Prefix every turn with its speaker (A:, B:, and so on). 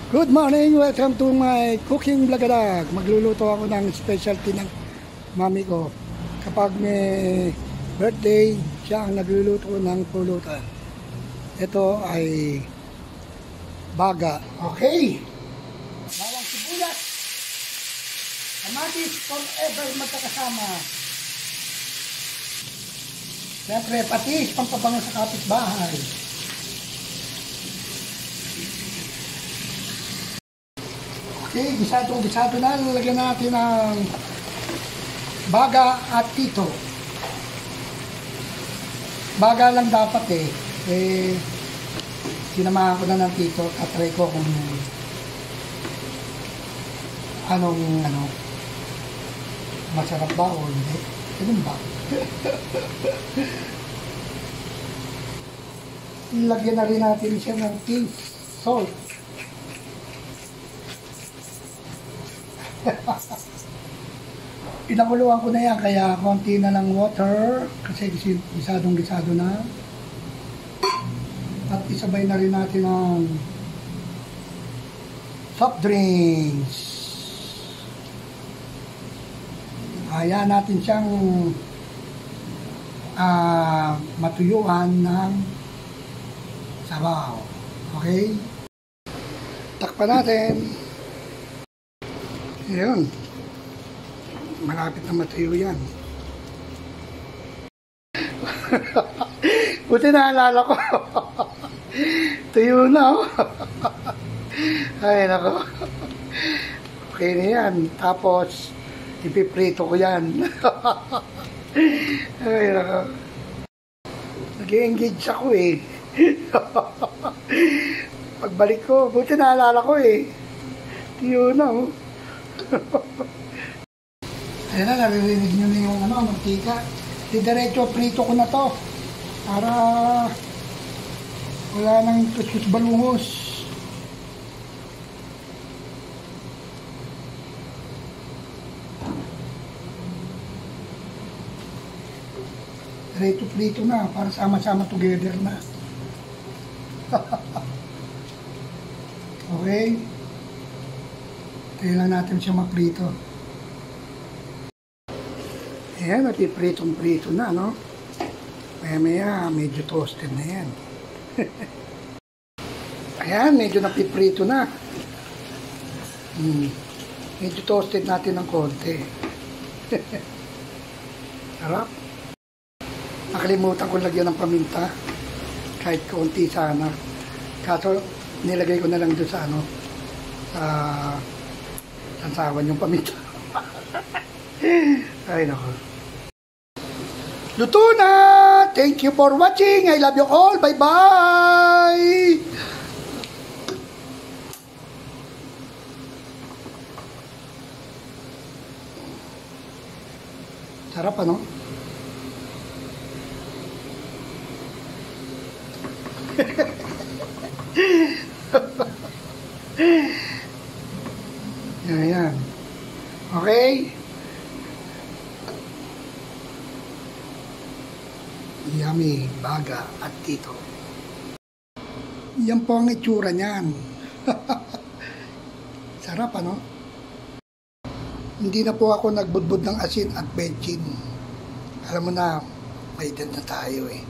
A: Good morning! Welcome to my cooking vlogadag. Magluluto ako ng specialty ng mami ko. Kapag may birthday, siya ang nagluluto ng pulutan. Ito ay baga. Okay! Bawang sibuyas. Kamatis forever magkakasama. Siyempre, patis, pampabango sa kapitbahay. Okay, gisado na. Lalagyan natin ng baga at tito. Baga lang dapat sinamahan ko na ng tito. Katry ko kung anong masarap ba o hindi. Ganun ba? Lagyan na rin natin siya ng pink salt. Pinakuluan ko na yan, kaya konti na lang water kasi gisadong na. At isabay na rin natin ang soft drinks. Hayaan natin siyang matuyuan ng sabaw. Okay? Takpan natin. Ayan. Malapit na matuyo yan. Buti naalala ko. Tuyo na oh. Ay nako. Okay na yan. Tapos ipiprito ko yan. Ay nako. Nag-engage ako eh. Pagbalik ko, buti naalala ko eh. Tuyo na oh. Ayan na, naririnig nyo na yung mantika. Diretso prito ko na to para wala nang tustos balungos. Diretso prito na para sama-sama together na. Okay. Kailangan natin siya maprito. Ayan, napipritong-prito na, no? Maya-maya, medyo toasted na yan. Ayan, medyo napiprito na. Medyo toasted natin ng konti. Sarap. Nakalimutan ko lagyan ng paminta. Kahit konti sana. Kaso, nilagay ko na lang doon sa sansawan yung paminta. Ay nako. Luto na! Thank you for watching. I love you all. Bye-bye! Sarap ano? Ayan. Okay? Yummy, baga at tito. Yan po ang itsura niyan. Sarap ano? Hindi na po ako nagbudbud ng asin at bechin. Alam mo na, may edad na tayo eh.